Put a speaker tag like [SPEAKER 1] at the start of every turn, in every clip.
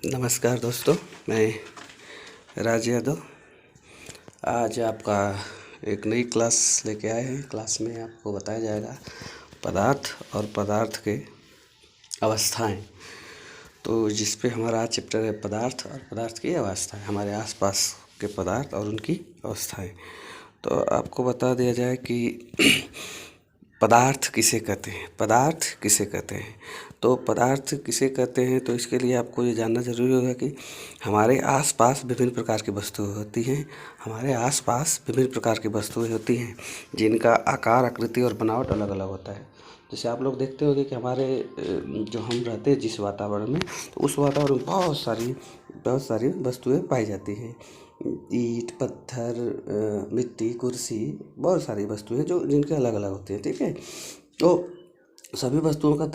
[SPEAKER 1] नमस्कार दोस्तों, मैं राज यादव आज आपका एक नई क्लास लेके आए हैं। क्लास में आपको बताया जाएगा पदार्थ और पदार्थ के अवस्थाएं। तो जिस पे हमारा आज चैप्टर है पदार्थ और पदार्थ की अवस्थाएं, हमारे आसपास के पदार्थ और उनकी अवस्थाएं। तो आपको बता दिया जाए कि पदार्थ किसे कहते हैं, पदार्थ किसे कहते हैं। तो पदार्थ किसे कहते हैं, तो इसके लिए आपको ये जानना ज़रूरी होगा कि हमारे आसपास विभिन्न प्रकार की वस्तुएं होती हैं। हमारे आसपास विभिन्न प्रकार की वस्तुएं होती हैं जिनका आकार, आकृति और बनावट अलग अलग होता है। जैसे आप लोग देखते होंगे कि हमारे जो हम रहते हैं जिस वातावरण में, तो उस वातावरण में बहुत सारी वस्तुएं पाई जाती हैं। ईंट, पत्थर, मिट्टी, कुर्सी, बहुत सारी वस्तुएं जो जिनके अलग अलग होते हैं। ठीक है, तो सभी वस्तुओं का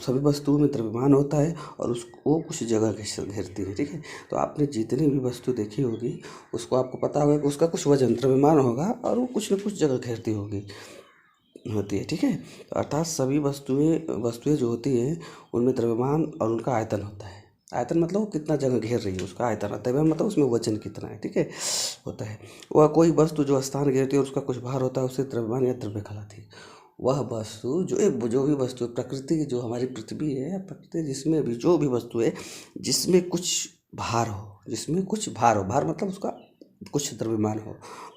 [SPEAKER 1] सभी वस्तुओं में द्रव्यमान होता है और वो कुछ जगह घेरती है। ठीक है, तो आपने जितनी भी वस्तु देखी होगी उसको आपको पता होगा कि उसका कुछ वजन, द्रव्यमान होगा और वो कुछ न कुछ जगह घेरती होती है। ठीक है, अर्थात सभी वस्तुएं जो होती हैं उनमें द्रव्यमान और उनका आयतन होता है। आयतन मतलब वो कितना जगह घेर रही है, उसका आयतन होता है, मतलब उसमें वजन कितना है। ठीक है, होता है। वह कोई वस्तु जो स्थान घेरती है और उसका कुछ भार होता है उसे द्रव्यमान या द्रव्य कहलाती है। वह वस्तु जो भी वस्तु प्रकृति की, जो हमारी पृथ्वी है, प्रकृति जिसमें भी जो भी वस्तु है जिसमें कुछ भार हो, भार मतलब उसका कुछ द्रव्यमान हो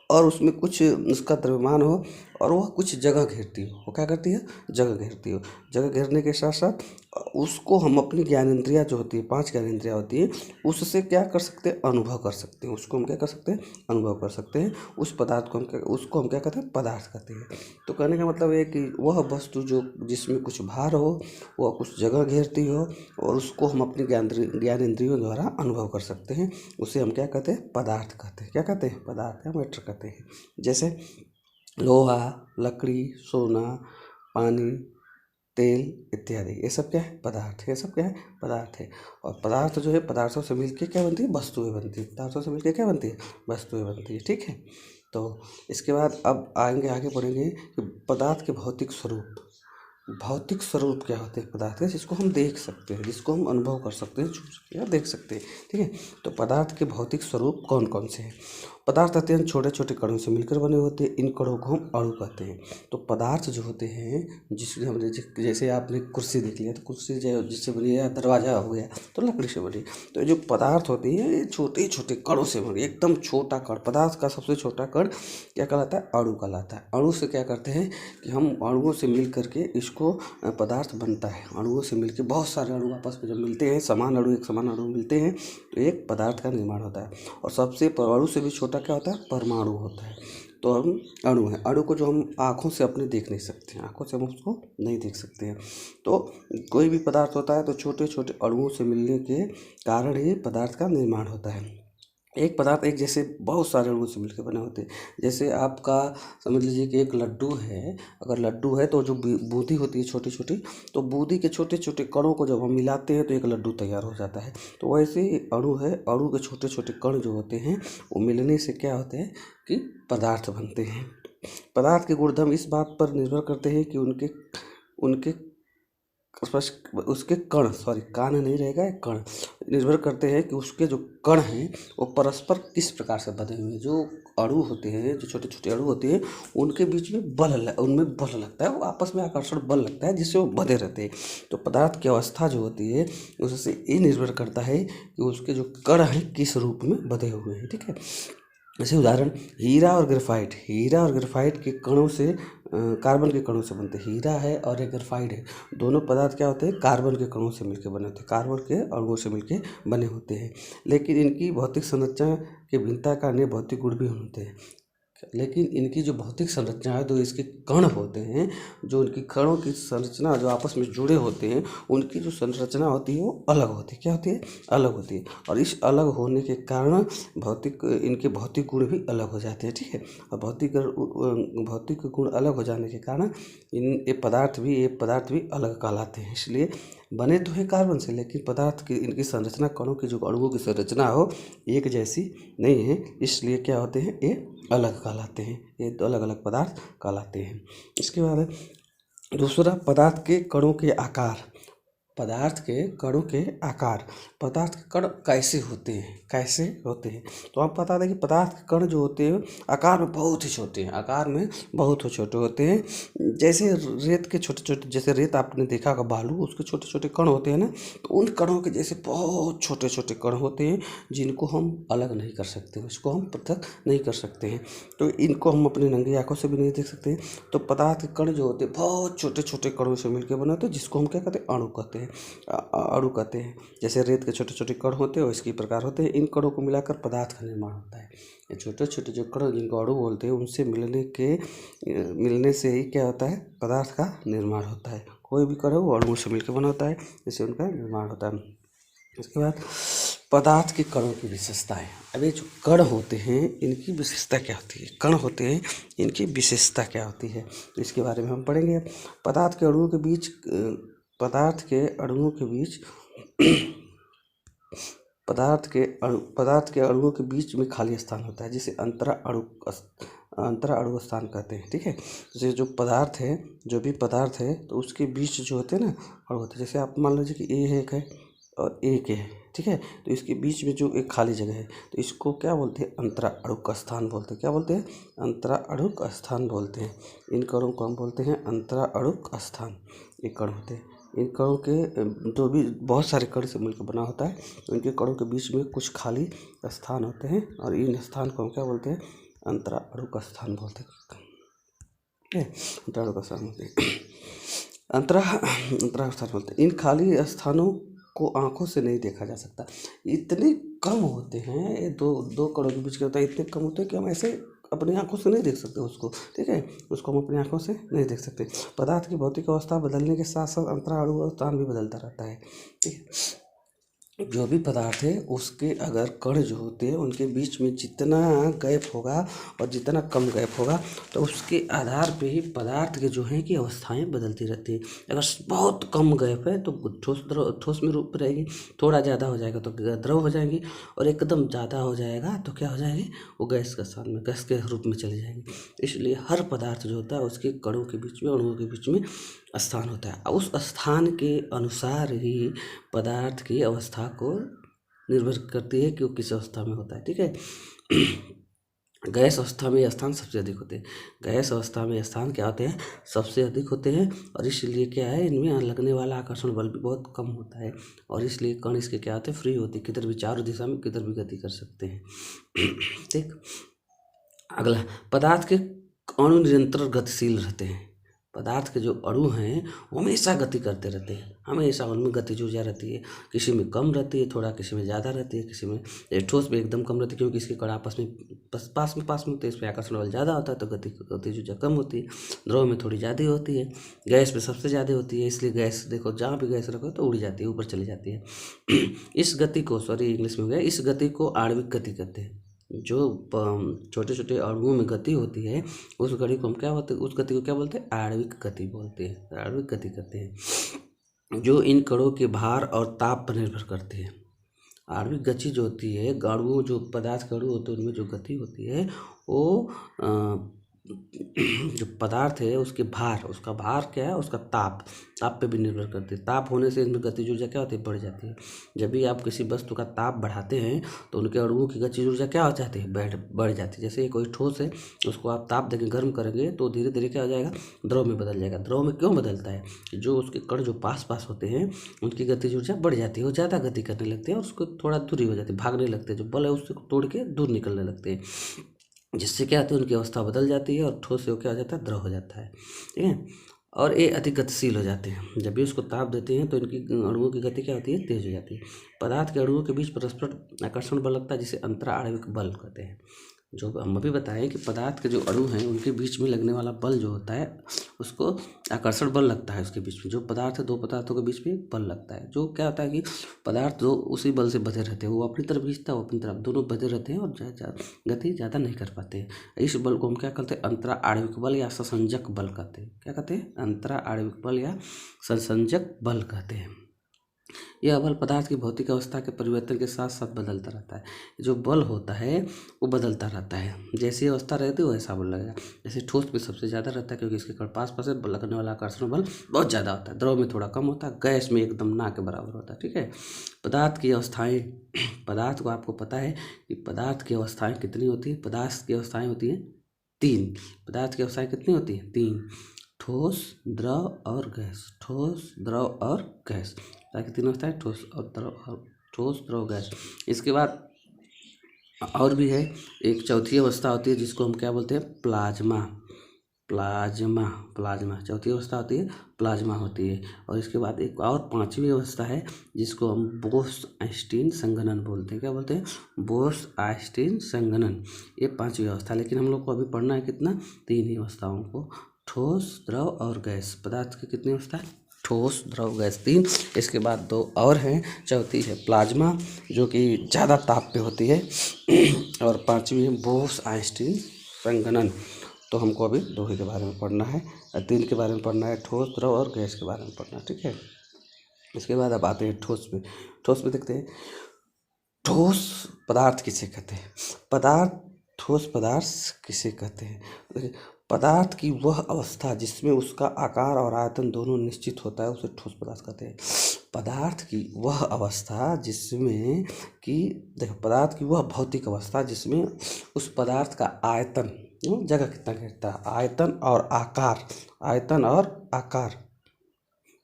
[SPEAKER 1] और उसमें कुछ उसका द्रव्यमान हो और वह कुछ जगह घेरती हो। वो क्या करती है? जगह घेरती हो। जगह घेरने के साथ साथ उसको हम अपनी ज्ञानेंद्रियाँ जो होती है, 5 ज्ञानेंद्रियाँ होती हैं, उससे क्या कर सकते हैं? अनुभव कर सकते हैं। उसको हम क्या कर सकते हैं? अनुभव कर सकते हैं। उस पदार्थ को उसको हम क्या कहते हैं? पदार्थ कहते हैं। तो कहने का मतलब है कि वह वस्तु जो जिसमें कुछ भार हो, वह कुछ जगह घेरती हो और उसको हम अपनी ज्ञानेंद्रियों द्वारा अनुभव कर सकते हैं, उसे हम क्या कहते हैं? पदार्थ कहते हैं। क्या कहते हैं? पदार्थ या मैटर कहते हैं। जैसे लोहा, लकड़ी, सोना, पानी, तेल इत्यादि, ये सब क्या है? पदार्थ। ये सब क्या है? पदार्थ है। और पदार्थ जो है, पदार्थों से मिलके क्या बनती है? वस्तुएं बनती है। पदार्थों से मिलके क्या बनती है? वस्तुएं बनती है। ठीक है, तो इसके बाद अब आगे बढ़ेंगे कि पदार्थ के भौतिक स्वरूप क्या होते हैं पदार्थ के, जिसको हम देख सकते हैं, जिसको हम अनुभव कर सकते हैं, छू सकते हैं या देख सकते हैं। ठीक है, तो पदार्थ के भौतिक स्वरूप कौन कौन से हैं? पदार्थ अत्यंत छोटे छोटे कणों से मिलकर बने होते हैं। इन कणों को हम अणु कहते हैं। तो पदार्थ जो होते हैं, जिसमें हमने जैसे आपने कुर्सी देख लिया, तो कुर्सी जो जिससे बनी है, दरवाजा हो गया तो लकड़ी से बनी। तो जो पदार्थ होती है ये छोटे छोटे कणों से बनी, एकदम छोटा कण। पदार्थ का सबसे छोटा कण क्या कहलाता है? अणु कहलाता है। अणु से क्या करते हैं कि हम अणुओं से मिल करके इसको पदार्थ बनता है। अणुओं से मिलकर बहुत सारे अणु आपस में जब मिलते हैं, एक समान अणु मिलते हैं तो एक पदार्थ का निर्माण होता है। और सबसे अणु से भी छोटा क्या होता है? परमाणु होता है। तो हम अणु है, अणु को जो हम आँखों से अपने देख नहीं सकते हैं, आँखों से हम उसको नहीं देख सकते हैं। तो कोई भी पदार्थ होता है तो छोटे छोटे अणुओं से मिलने के कारण ही पदार्थ का निर्माण होता है। एक पदार्थ एक जैसे बहुत सारे अणुओं से मिलकर बने होते हैं। जैसे आपका समझ लीजिए कि एक लड्डू है। अगर लड्डू है तो जो बूंदी होती है छोटी छोटी, तो बूंदी के छोटे छोटे कणों को जब हम मिलाते हैं तो एक लड्डू तैयार हो जाता है। तो वैसे ही अणु है, अणु के छोटे छोटे कण जो होते हैं वो मिलने से क्या होते हैं कि पदार्थ बनते हैं। पदार्थ के गुणधर्म इस बात पर निर्भर करते हैं कि उनके उसके कण, सॉरी कान नहीं रहेगा, एक कण निर्भर करते हैं कि उसके जो कण हैं वो परस्पर किस प्रकार से बने हुए हैं। जो अणु होते हैं, जो छोटे छोटे अणु होते हैं, उनके बीच में उनमें बल लगता है, वो आपस में आकर्षण बल लगता है जिससे वो बंधे रहते हैं। तो पदार्थ की अवस्था जो होती है उससे ये निर्भर करता है कि उसके जो कण हैं किस रूप में बंधे हुए हैं। ठीक है, जैसे उदाहरण हीरा और ग्रेफाइट के कणों से कार्बन के कणों से बनते हैं। हीरा है और एक ग्रेफाइट है, दोनों पदार्थ क्या होते हैं? कार्बन के कणों से मिलकर बने होते हैं, कार्बन के अणुओं से मिलकर बने होते हैं। लेकिन इनकी भौतिक संरचना के भिन्नता का अन्य भौतिक गुण भी होते हैं। लेकिन इनकी जो भौतिक संरचना है, तो इसके कण होते हैं, जो इनकी कणों की संरचना जो आपस में जुड़े होते हैं, उनकी जो संरचना होती है वो अलग होती है। क्या होती है? अलग होती है। और इस अलग होने के कारण इनके भौतिक गुण भी अलग हो जाते हैं। ठीक है, और भौतिक गुण अलग हो जाने के कारण ये पदार्थ भी अलग कहलाते हैं। इसलिए बने तो हैं कार्बन से, लेकिन पदार्थ की इनकी संरचना, कणों की जो अणुओं की संरचना हो एक जैसी नहीं है, इसलिए क्या होते हैं? ये अलग कहलाते हैं, ये तो अलग अलग पदार्थ कहलाते हैं। इसके बाद दूसरा, पदार्थ के कणों के आकार। पदार्थ के कणों के आकार, पदार्थ के कण कैसे होते हैं। तो आप बता दें कि पदार्थ के कण जो होते हैं आकार में बहुत ही छोटे हैं, आकार में बहुत ही छोटे होते हैं। जैसे रेत के छोटे छोटे, जैसे रेत आपने देखा होगा बालू, उसके छोटे छोटे कण होते हैं ना, तो उन कणों के जैसे बहुत छोटे छोटे कण होते हैं जिनको हम अलग नहीं कर सकते, उसको हम पृथक नहीं कर सकते हैं। तो इनको हम अपनी नंगी आंखों से भी नहीं देख सकते हैं। तो पदार्थ के कण जो होते हैं बहुत छोटे छोटे कणों से मिलकर बने होते हैं, जिसको हम क्या कहते हैं, अणु कहते हैं। अणु कहते हैं। जैसे रेत के छोटे छोटे कण होते हैं इसी प्रकार होते हैं। इन कणों को मिलाकर पदार्थ का निर्माण होता है। ये छोटे छोटे जो कण जिनको अणु बोलते हैं उनसे मिलने से ही क्या होता है, पदार्थ का निर्माण होता है। कोई भी कण वो अणुओं से मिलकर बना होता है, जिससे उनका निर्माण होता है। इसके बाद पदार्थ के कणों की विशेषताएं। अब ये जो कण होते हैं इनकी विशेषता क्या होती है, कण होते हैं इनकी विशेषता क्या होती है, तो इसके बारे में हम पढ़ेंगे। पदार्थ के अणुओं के बीच पदार्थ के अणुओं के बीच में खाली स्थान होता है, जिसे अंतरा अणु स्थान कहते हैं। ठीक है, जैसे जो भी पदार्थ है तो उसके बीच जो होते हैं ना अणु होते हैं। जैसे आप मान लीजिए कि ए एक है और एक है, ठीक है, तो इसके बीच में जो एक खाली जगह है तो इसको क्या बोलते हैं, अंतरा अणुक स्थान बोलते हैं। क्या बोलते हैं, अंतरा अणुक स्थान बोलते हैं। इन कणों को हम बोलते हैं अंतरा अणुक स्थान। ये कण होते हैं, इन कणों के जो भी बहुत सारे कण से मिलकर बना होता है, तो इनके कणों के बीच में कुछ खाली स्थान होते हैं और इन स्थान को हम क्या बोलते हैं, अंतरा अणुक स्थान बोलते हैं। ठीक है, अंतरा अणुक स्थान बोलते हैं, अंतरा स्थान बोलते हैं। इन खाली स्थानों को आंखों से नहीं देखा जा सकता, इतने कम होते हैं। ये दो कणों के बीच क्या होता है, इतने कम होते हैं कि हम ऐसे अपनी आंखों से नहीं देख सकते उसको। ठीक है, उसको हम अपनी आंखों से नहीं देख सकते। पदार्थ की भौतिक अवस्था बदलने के साथ साथ अंतरा अणु स्थान भी बदलता रहता है। ठीक है, जो भी पदार्थ है उसके अगर कण जो होते हैं उनके बीच में जितना गैप होगा और जितना कम गैप होगा तो उसके आधार पे ही पदार्थ के जो हैं कि अवस्थाएं बदलती रहती है। अगर बहुत कम गैप है तो ठोस में रूप रहेगी, थोड़ा ज़्यादा हो जाएगा तो द्रव हो जाएंगी, और एकदम ज़्यादा हो जाएगा तो क्या हो जाएगी, वो गैस के स्थान में गैस के रूप में चली जाएंगी। इसलिए हर पदार्थ जो होता है उसके कणों के बीच में, अणुओं के बीच में स्थान होता है। उस स्थान के अनुसार ही पदार्थ की अवस्था को निर्भर करती है कि वो किस अवस्था में होता है। ठीक है, गैस अवस्था में स्थान सबसे अधिक होते हैं। गैस अवस्था में स्थान क्या होते हैं, सबसे अधिक होते हैं, और इसलिए क्या है, इनमें लगने वाला आकर्षण बल भी बहुत कम होता है, और इसलिए कण इसके क्या होते हैं, फ्री होते हैं, किधर भी चारों दिशा में किधर भी गति कर सकते हैं। ठीक, अगला, पदार्थ के अणु निरंतर गतिशील रहते हैं। पदार्थ के जो अणु हैं वो हमेशा गति करते रहते हैं, हमेशा उनमें गतिज ऊर्जा रहती है। किसी में कम रहती है थोड़ा, किसी में ज़्यादा रहती है, किसी में ठोस में एकदम कम रहती है, क्योंकि इसके कण आपस में पास में होते हैं, इसमें आकर्षण बल ज़्यादा होता है तो गतिज ऊर्जा कम होती है। द्रव में थोड़ी ज़्यादा होती है, गैस में सबसे ज़्यादा होती है, इसलिए गैस देखो जहाँ भी गैस रखो तो उड़ जाती है, ऊपर चली जाती है। इस गति को, सॉरी इंग्लिश में हो गया, इस गति को आणविक गति कहते हैं। जो छोटे छोटे अणुओं में गति होती है उस गति को हम क्या बोलते हैं, उस गति को क्या बोलते हैं, आणविक गति बोलते हैं, आणविक गति कहते हैं, जो इन कणों के भार और ताप पर निर्भर करती है। आणविक गति जो होती है, अणुओं जो पदार्थ के अणु होते हैं उनमें जो गति होती है वो जो पदार्थ है उसके भार, उसका भार क्या है, उसका ताप पे भी निर्भर करती है। ताप होने से इनमें गतिज ऊर्जा क्या होती है, बढ़ जाती है। जब भी आप किसी वस्तु का ताप बढ़ाते हैं तो उनके अणुओं की गतिज ऊर्जा क्या हो जाती है, बढ़ जाती है। जैसे कोई ठोस है, उसको आप ताप देकर गर्म करेंगे तो धीरे धीरे क्या हो जाएगा, द्रव में बदल जाएगा। द्रव में क्यों बदलता है, जो उसके कण जो पास होते हैं उनकी गतिज ऊर्जा बढ़ जाती है, वो ज़्यादा गति करने लगते हैं, उसको थोड़ा दूरी हो जाती है, भागने लगते हैं, जो बल है उससे तोड़ के दूर निकलने लगते हैं, जिससे क्या होता है, उनकी अवस्था बदल जाती है और ठोस से क्या हो जाता है, द्रव हो जाता है। ठीक है, और ये अति गतिशील हो जाते हैं। जब भी उसको ताप देते हैं तो इनकी अणुओं की गति क्या होती है, तेज हो जाती है। पदार्थ के अणुओं के बीच परस्पर आकर्षण बल लगता है, जिसे अंतरा आणविक बल कहते हैं। जो हम अभी बताएं कि पदार्थ के जो अणु हैं उनके बीच में लगने वाला बल जो होता है उसको आकर्षण बल लगता है। उसके बीच में जो पदार्थ है, दो पदार्थों के बीच में बल लगता है, जो क्या होता है कि पदार्थ जो उसी बल से बधे रहते हैं, वो अपनी तरफ खींचता है, वो अपनी तरफ, दोनों बधे रहते हैं और गति ज़्यादा नहीं कर पाते हैं। इस बल को हम क्या कहते हैं, अंतरा आणविक बल या संसंजक बल कहते हैं। क्या कहते हैं, अंतरा आणविक बल या संसंजक बल कहते हैं। यह बल पदार्थ की भौतिक अवस्था के परिवर्तन के साथ साथ बदलता रहता है। जो बल होता है वो बदलता रहता है, जैसी अवस्था रहती है वैसा बल लगेगा। जैसे ठोस में सबसे ज़्यादा रहता है क्योंकि इसके पास पास लगने वाला आकर्षण बल बहुत ज़्यादा होता है। द्रव में थोड़ा कम होता है, गैस में एकदम ना के बराबर होता है। ठीक है, पदार्थ की अवस्थाएँ, पदार्थ को आपको पता है कि पदार्थ की अवस्थाएँ कितनी होती हैं। पदार्थ की अवस्थाएँ होती हैं 3। पदार्थ की अवस्थाएँ कितनी होती हैं? 3। ठोस, द्रव और गैस। ठोस, द्रव और गैस, ताकि तीनों अवस्था है, ठोस और द्रव और ठोस, द्रव, गैस। इसके बाद और भी है, एक चौथी अवस्था होती है जिसको हम क्या बोलते हैं? प्लाज्मा। प्लाज्मा, प्लाज्मा चौथी अवस्था होती है, प्लाज्मा होती है। और इसके बाद एक और 5वीं अवस्था है जिसको हम बोस-आइंस्टीन संघनन बोलते हैं। क्या बोलते हैं? बोस-आइंस्टीन संघनन, ये 5वीं अवस्था। लेकिन हम लोग को अभी पढ़ना है कितना? 3 ही अवस्थाओं को, ठोस, द्रव और गैस। पदार्थ की कितनी अवस्था है? ठोस, द्रव, गैस, 3। इसके बाद 2 और हैं। चौथी है प्लाज्मा जो कि ज़्यादा ताप पे होती है और 5वीं है बोस-आइंस्टीन संघनन। तो हमको अभी 2 ही के बारे में पढ़ना है और 3 के बारे में पढ़ना है, ठोस, द्रव और गैस के बारे में पढ़ना है। ठीक है, इसके बाद अब आते हैं ठोस पे। ठोस पे देखते हैं, ठोस पदार्थ किसे कहते हैं? ठोस पदार्थ किसे कहते हैं? देखिए, पदार्थ की वह अवस्था जिसमें उसका आकार और आयतन दोनों निश्चित होता है उसे ठोस पदार्थ कहते हैं। पदार्थ की वह अवस्था जिसमें कि देखो, पदार्थ की वह भौतिक अवस्था जिसमें उस पदार्थ का आयतन, जगह कितना घेरता है, आयतन और आकार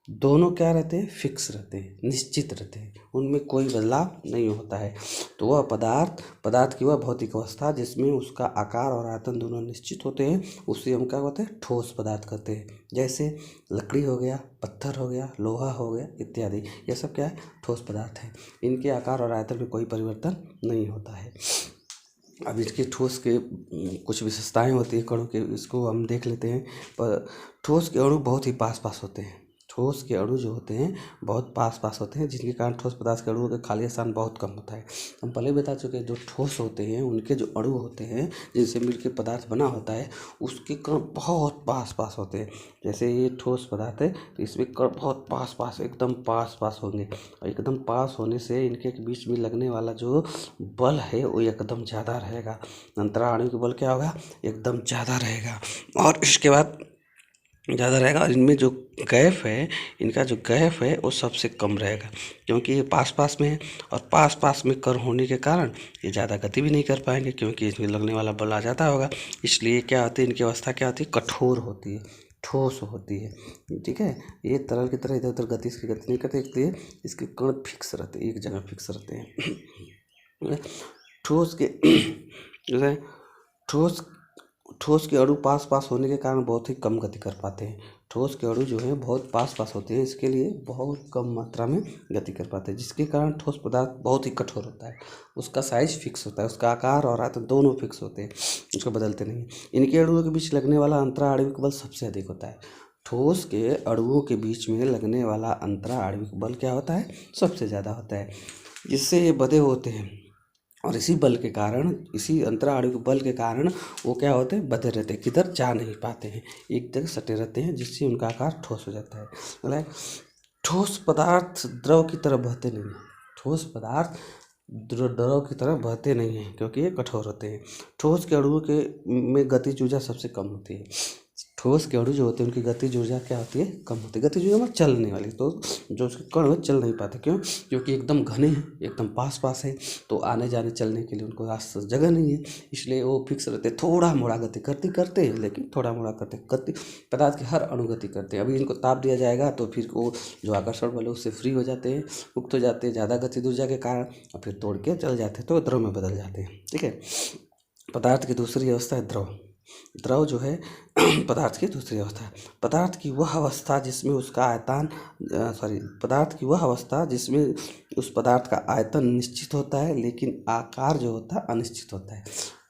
[SPEAKER 1] दोनों क्या रहते हैं? फिक्स रहते हैं, निश्चित रहते हैं, उनमें कोई बदलाव नहीं होता है। तो वह पदार्थ की वह भौतिक अवस्था जिसमें उसका आकार और आयतन दोनों निश्चित होते हैं उसे हम क्या कहते हैं? ठोस पदार्थ कहते हैं। जैसे लकड़ी हो गया, पत्थर हो गया, लोहा हो गया इत्यादि, यह सब क्या है? ठोस पदार्थ है। इनके आकार और आयतन में कोई परिवर्तन नहीं होता है। अब इसके ठोस के कुछ विशेषताएं होती है कणों के, इसको हम देख लेते हैं। पर ठोस के अणु बहुत ही पास पास होते हैं। ठोस के अणु जो होते हैं बहुत पास पास होते हैं, जिनके कारण ठोस पदार्थ के अणुओं का खाली स्थान बहुत कम होता है। हम पहले बता चुके हैं, जो ठोस होते हैं उनके जो अणु होते हैं जिनसे मिलकर पदार्थ बना होता है उसके कण बहुत पास पास होते हैं। जैसे ये ठोस पदार्थ है तो इसमें कण बहुत पास पास, एकदम पास पास होंगे। और एकदम पास होने से इनके बीच में लगने वाला जो बल है वो एकदम ज़्यादा रहेगा। अंतराल आणविक बल क्या होगा? एकदम ज़्यादा रहेगा। और इसके बाद ज़्यादा रहेगा, और इनमें जो गैप है, इनका जो गैप है वो सबसे कम रहेगा क्योंकि ये पास पास में है। और पास पास में कण होने के कारण ये ज़्यादा गति भी नहीं कर पाएंगे क्योंकि इसमें लगने वाला बल आ जाता होगा। इसलिए क्या होती है, इनकी अवस्था क्या होती है? कठोर होती है, ठोस होती है। ठीक है, ये तरल की तरह इधर उधर गति इसकी गति नहीं करते, इसलिए इसके कण फिक्स रहते हैं, एक जगह फिक्स रहते हैं। ठोस के जैसे ठोस के अणु पास पास होने के कारण बहुत ही कम गति कर पाते हैं। ठोस के अणु जो है बहुत पास पास होते हैं, इसके लिए बहुत कम मात्रा में गति कर पाते हैं, जिसके कारण ठोस पदार्थ बहुत ही कठोर होता है। उसका साइज फिक्स होता है, उसका आकार और आयतन दोनों फिक्स होते हैं, उसको बदलते नहीं। इनके अणुओं के बीच लगने वाला अंतराणविक बल सबसे अधिक होता है। ठोस के अणुओं के बीच में लगने वाला अंतराणविक बल क्या होता है? सबसे ज़्यादा होता है, जिससे ये बंधे होते हैं। और इसी बल के कारण, इसी अंतराणविक बल के कारण वो क्या होते हैं? बंधे रहते हैं, किधर जा नहीं पाते हैं, एक जगह सटे रहते हैं, जिससे उनका आकार ठोस हो जाता है। मतलब ठोस पदार्थ द्रव की तरह बहते नहीं हैं। ठोस पदार्थ द्रव की तरह बहते नहीं हैं क्योंकि ये कठोर होते हैं। ठोस के अणुओं के में गतिज ऊर्जा सबसे कम होती है। ठोस के अणु जो होते हैं उनकी गतिज ऊर्जा क्या होती है? कम होती है। गतिज ऊर्जा मतलब चलने वाली, तो जो उसके कण वो चल नहीं पाते। क्यों? क्योंकि एकदम घने हैं, एकदम पास पास है, तो आने जाने चलने के लिए उनको रास्ता जगह नहीं है, इसलिए वो फिक्स रहते। थोड़ा मोड़ा गति करते हैं, लेकिन थोड़ा मोड़ा गति पदार्थ के हर अणु गति करते हैं। अभी इनको ताप दिया जाएगा तो फिर वो जो आकर्षण बल है उससे फ्री हो जाते हैं, मुक्त हो जाते हैं ज़्यादा गतिज ऊर्जा के कारण, और फिर तोड़ के चल जाते हैं, तो द्रव में बदल जाते हैं। ठीक है, पदार्थ की दूसरी अवस्था है द्रव। द्रव जो है पदार्थ की दूसरी अवस्था है। पदार्थ की वह अवस्था जिसमें उसका आयतन पदार्थ की वह अवस्था जिसमें उस पदार्थ का आयतन निश्चित होता है लेकिन आकार जो होता है अनिश्चित होता है।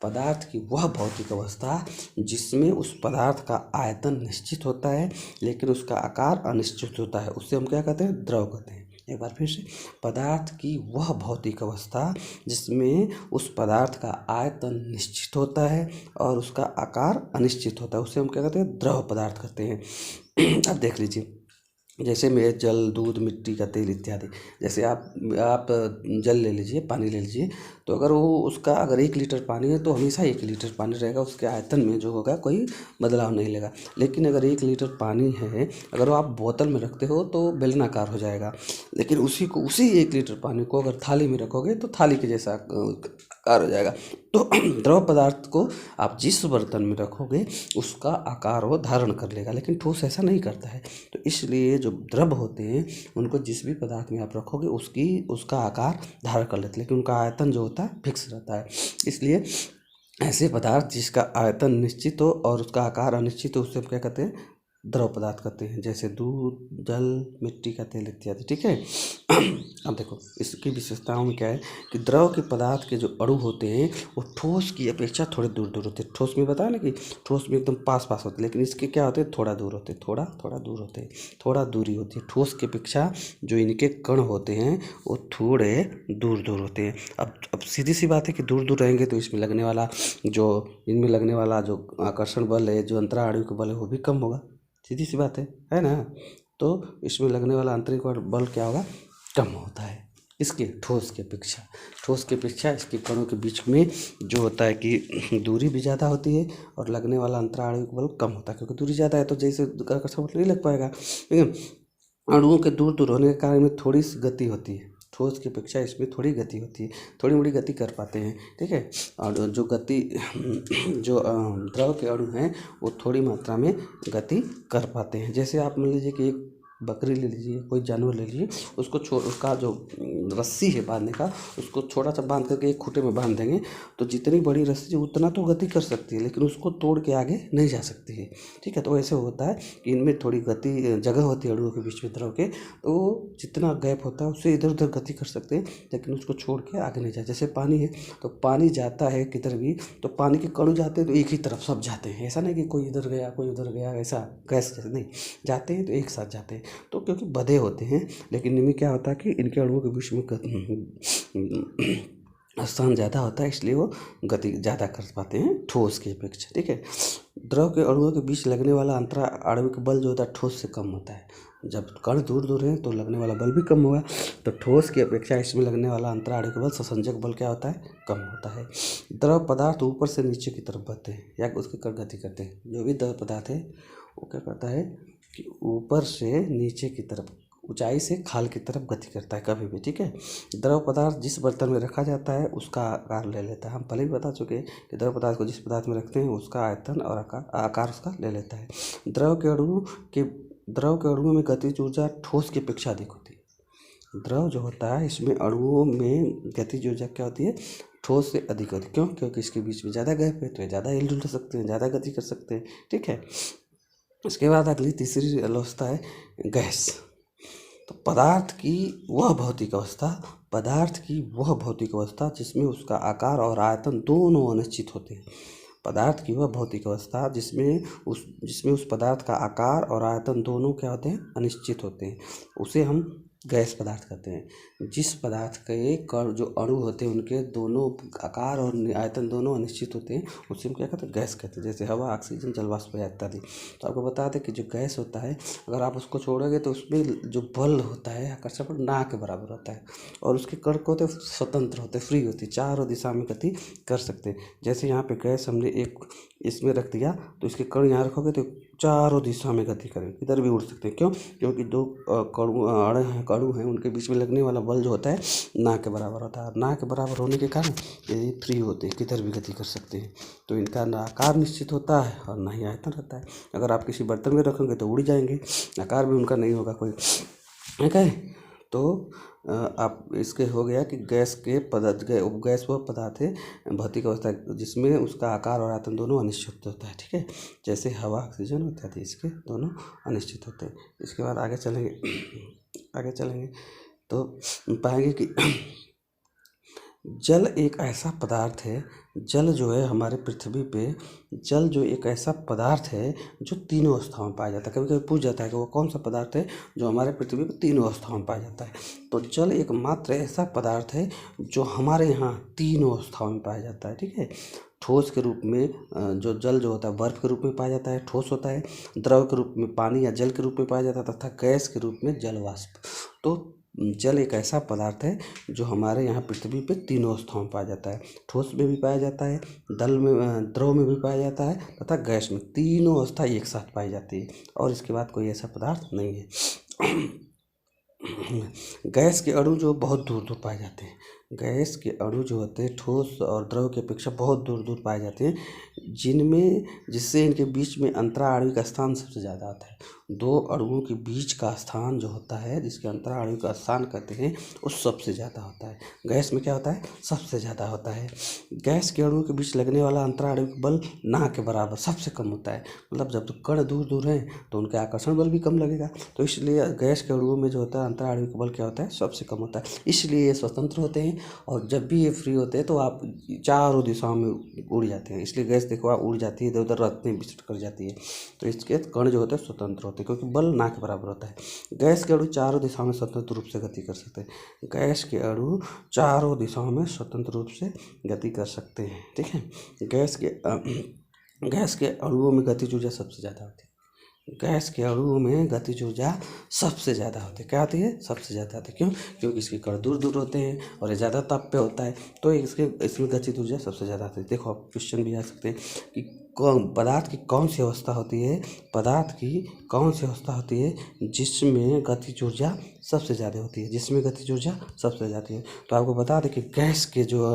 [SPEAKER 1] पदार्थ की वह भौतिक अवस्था जिसमें उस पदार्थ का आयतन निश्चित होता है लेकिन उसका आकार अनिश्चित होता है, उससे हम क्या कहते हैं? द्रव कहते हैं। एक बार फिर से, पदार्थ की वह भौतिक अवस्था जिसमें उस पदार्थ का आयतन निश्चित होता है और उसका आकार अनिश्चित होता है, उसे हम क्या कहते हैं? द्रव पदार्थ कहते हैं। अब देख लीजिए, जैसे में जल, दूध, मिट्टी का तेल इत्यादि। जैसे आप जल ले लीजिए, पानी ले लीजिए, तो अगर वो उसका अगर 1 लीटर पानी है तो हमेशा 1 लीटर पानी रहेगा, उसके आयतन में जो होगा कोई बदलाव नहीं लेगा। लेकिन अगर 1 लीटर पानी है, अगर वो आप बोतल में रखते हो तो बेलनाकार हो जाएगा। लेकिन उसी 1 लीटर पानी को अगर थाली में रखोगे तो थाली के जैसा आकार हो जाएगा। तो द्रव पदार्थ को आप जिस बर्तन में रखोगे उसका आकार वो धारण कर लेगा, लेकिन ठोस ऐसा नहीं करता है। तो इसलिए जो द्रव होते हैं उनको जिस भी पदार्थ में आप रखोगे उसका आकार धारण कर लेते हैं, लेकिन उनका आयतन जो होता है फिक्स रहता है। इसलिए ऐसे पदार्थ जिसका आयतन निश्चित हो और उसका आकार अनिश्चित हो उसे हम क्या कहते हैं, द्रव पदार्थ कहते हैं। जैसे दूध, जल, मिट्टी का तेल इत्यादि। ठीक है। अब देखो इसकी विशेषताओं में क्या है कि द्रव के पदार्थ के जो अणु होते हैं वो ठोस की अपेक्षा थोड़े दूर दूर होते हैं। ठोस में बताया ना कि ठोस में एकदम पास पास होते हैं, लेकिन इसके क्या होते हैं, थोड़ा दूर होते हैं, थोड़ा दूर होते हैं, थोड़ा दूरी होती है। ठोस की अपेक्षा जो इनके कण होते हैं वो थोड़े दूर दूर होते हैं। अब सीधी सी बात है कि दूर दूर रहेंगे तो इसमें लगने वाला जो आकर्षण बल है, जो अंतराणु का बल है, वो भी कम होगा। सीधी सी बात है ना। तो इसमें लगने वाला आंतरिक बल क्या होगा, कम होता है इसके ठोस की अपेक्षा इसके कणों के बीच में जो होता है कि दूरी भी ज़्यादा होती है और लगने वाला अंतराणु बल कम होता है, क्योंकि दूरी ज़्यादा है तो जैसे आकर्षण बल नहीं लग पाएगा। लेकिन अणुओं के दूर दूर होने के कारण में थोड़ी सी गति होती है, ठोस की अपेक्षा इसमें थोड़ी गति होती है, थोड़ी मोड़ी गति कर पाते हैं। ठीक है। और जो द्रव के अणु हैं वो थोड़ी मात्रा में गति कर पाते हैं। जैसे आप मान लीजिए कि एक बकरी ले लीजिए, कोई जानवर ले लीजिए, उसका जो रस्सी है बांधने का, उसको छोटा सा बांध करके एक खूंटे में बांध देंगे तो जितनी बड़ी रस्सी उतना तो गति कर सकती है, लेकिन उसको तोड़ के आगे नहीं जा सकती है। ठीक है। तो ऐसे होता है कि इनमें थोड़ी जगह होती है अणुओं के बीच में द्रव के, तो जितना गैप होता है उससे इधर उधर गति कर सकते हैं, लेकिन उसको छोड़ के आगे नहीं जाए। जैसे पानी है तो पानी जाता है किधर भी तो पानी के कण जाते हैं तो एक ही तरफ सब जाते हैं, ऐसा नहीं कि कोई इधर गया कोई उधर गया, ऐसा गैस जैसे नहीं, जाते हैं तो एक साथ जाते हैं। तो क्योंकि बधे होते हैं, लेकिन इनमें क्या होता है कि इनके अणुओं के बीच में स्थान ज़्यादा होता है, इसलिए वो गति ज़्यादा कर पाते हैं ठोस की अपेक्षा। ठीक है। द्रव के अणुओं के बीच लगने वाला अंतराणविक बल जो होता है ठोस से कम होता है। जब कण दूर दूर हैं तो लगने वाला बल भी कम होगा, तो ठोस की अपेक्षा इसमें लगने वाला अंतराणविक बल, संसंजक बल क्या होता है, कम होता है। द्रव पदार्थ ऊपर से नीचे की तरफ बढ़ते हैं या उसके कण गति करते हैं। जो भी द्रव पदार्थ है वो क्या करता है कि ऊपर से नीचे की तरफ, ऊंचाई से खाल की तरफ गति करता है कभी भी। ठीक है। द्रव पदार्थ जिस बर्तन में रखा जाता है उसका आकार ले लेता है। हम पहले भी बता चुके हैं कि द्रव पदार्थ को जिस पदार्थ में रखते हैं उसका आयतन और आकार उसका ले लेता है। द्रव के अणुओं में गतिज ऊर्जा ठोस की अपेक्षा अधिक होती है। द्रव जो होता है इसमें अणुओं में गतिज ऊर्जा क्या होती है, ठोस से अधिक होती है। क्यों? क्योंकि इसके बीच में ज़्यादा गैप है तो ये ज़्यादा हिल डुल सकते हैं, ज़्यादा गति कर सकते हैं। ठीक है। इसके बाद अगली तीसरी अवस्था है गैस। तो पदार्थ की वह भौतिक अवस्था जिसमें उसका आकार और आयतन दोनों अनिश्चित होते हैं। पदार्थ की वह भौतिक अवस्था जिसमें उस पदार्थ का आकार और आयतन दोनों क्या होते हैं, अनिश्चित होते हैं, उसे हम गैस पदार्थ कहते हैं। जिस पदार्थ के कण जो अणु होते हैं उनके दोनों आकार और आयतन दोनों अनिश्चित होते हैं, उसे हम क्या कहते हैं, गैस कहते हैं। जैसे हवा, ऑक्सीजन, जल वाष्प इत्यादि। तो आपको बता दें कि जो गैस होता है अगर आप उसको छोड़ोगे तो उसमें जो बल होता है आकर्षण बल ना के बराबर होता है, और उसके कण को होते स्वतंत्र होते, फ्री होती, चारों दिशा में गति कर सकते हैं। जैसे यहाँ पे गैस हमने एक इसमें रख दिया तो इसके कण यहाँ रखोगे तो चारों दिशा में गति करेंगे, इधर भी उड़ सकते हैं। क्यों? क्योंकि दो कणु हैं उनके बीच में लगने वाला बल जो होता है ना के बराबर होता है। ना के बराबर होने के कारण ये फ्री होते हैं, किधर भी गति कर सकते हैं। तो इनका ना आकार निश्चित होता है और ना ही आयतन रहता है। अगर आप किसी बर्तन में रखेंगे तो उड़ जाएंगे, आकार भी उनका नहीं होगा कोई। ठीक है। तो आप इसके हो गया कि गैस वह पदार्थ है भौतिक अवस्था जिसमें उसका आकार और आयतन दोनों अनिश्चित होता है। ठीक है। जैसे हवा, ऑक्सीजन इत्यादि इसके दोनों अनिश्चित होते हैं। इसके बाद आगे चलेंगे तो पाएंगे कि जल एक ऐसा पदार्थ है, जल जो है हमारे पृथ्वी पे, जल जो एक ऐसा पदार्थ है जो तीनों अवस्थाओं में पाया जाता है। कभी कभी पूछ जाता है कि वो कौन सा पदार्थ है जो हमारे पृथ्वी पे तीनों अवस्थाओं में पाया जाता है। तो जल एकमात्र ऐसा पदार्थ है जो हमारे यहाँ तीनों अवस्थाओं में पाया जाता है। ठीक है। ठोस के रूप में जो जल जो होता है बर्फ के रूप में पाया जाता है, ठोस होता है, द्रव के रूप में पानी या जल के रूप में पाया जाता है, तथा गैस के रूप में जल वाष्प। तो जल एक ऐसा पदार्थ है जो हमारे यहाँ पृथ्वी पे तीनों अवस्थाओं में पाया जाता है। ठोस में भी पाया जाता है, द्रव में भी पाया जाता है, तथा गैस में। तीनों अवस्था एक साथ पाई जाती है और इसके बाद कोई ऐसा पदार्थ नहीं है। गैस के अणु जो बहुत दूर दूर पाए जाते हैं। गैस के अणु जो होते हैं ठोस और द्रव की अपेक्षा बहुत दूर दूर पाए जाते हैं, जिससे इनके बीच में अंतराणविक स्थान सबसे ज़्यादा आता है। दो अणुओं के बीच का स्थान जो होता है, जिसके अंतराणविक स्थान कहते हैं, वो सबसे ज़्यादा होता है। गैस में क्या होता है? सबसे ज़्यादा होता है। गैस के अणुओं के बीच लगने वाला अंतराणविक बल ना के बराबर सबसे कम होता है। मतलब जब तो कण दूर दूर हैं तो उनके आकर्षण बल भी कम लगेगा, तो इसलिए गैस के अणुओं में जो होता है अंतराणविक बल क्या होता है? सबसे कम होता है। इसलिए ये स्वतंत्र होते हैं और जब भी ये फ्री होते हैं तो आप चारों दिशाओं में उड़ जाते हैं। इसलिए गैस देखो आप उड़ जाती है, इधर उधर रास्ते में विचरण कर जाती है। तो इसके कण जो होते हैं स्वतंत्र होते हैं, क्योंकि बल ना के बराबर होता है। गैस के अणु चारों दिशाओं में स्वतंत्र रूप से गति कर सकते हैं। गैस के अणु चारों दिशाओं में स्वतंत्र रूप से गति कर सकते हैं। ठीक है। गैस के अणुओं में गतिज ऊर्जा सबसे ज़्यादा होती है। गैस के अणुओं में गतिज ऊर्जा सबसे ज़्यादा होती है। क्या आती है? सबसे ज़्यादा आती है। क्यों? क्योंकि इसके कण दूर दूर होते हैं और ये ज़्यादा ताप पे होता है, तो इसमें गतिज ऊर्जा सबसे ज़्यादा आती है। देखो आप क्वेश्चन भी आ सकते हैं कि पदार्थ की कौन सी अवस्था होती है, पदार्थ की कौन सी अवस्था होती है जिसमें गतिज ऊर्जा सबसे ज़्यादा होती है, जिसमें गतिज ऊर्जा सबसे ज़्यादा है। तो आपको बता दें कि गैस के जो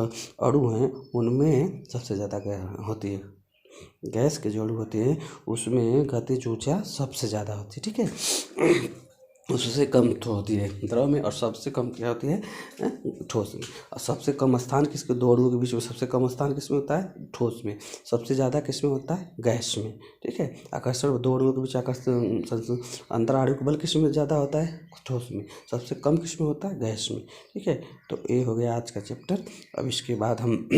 [SPEAKER 1] अणु हैं उनमें सबसे ज़्यादा होती है। गैस के जो अणु होते हैं उसमें गतिज ऊर्जा सबसे ज़्यादा होती है। ठीक है। उससे कम तो होती है द्रव में, और सबसे कम क्या होती है? ठोस में। और सबसे कम स्थान किसके? दो अणुओं के बीच में सबसे कम स्थान किसमें होता है? ठोस में। सबसे ज़्यादा किसमें होता है? गैस में। ठीक है। आकर्षण, दो अणुओं के बीच आकर्षण अंतराणविक बल किसमें ज़्यादा होता है? ठोस में। सबसे कम किसमें होता है? गैस में। ठीक है। तो ये हो गया आज का चैप्टर। अब इसके बाद हम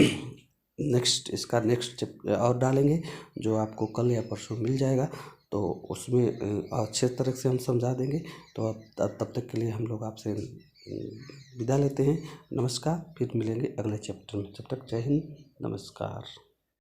[SPEAKER 1] इसका नेक्स्ट चैप्टर और डालेंगे, जो आपको कल या परसों मिल जाएगा। तो उसमें अच्छे तरह से हम समझा देंगे। तो अब तब तक के लिए हम लोग आपसे विदा लेते हैं। नमस्कार। फिर मिलेंगे अगले चैप्टर में। जब तक जय हिंद, नमस्कार।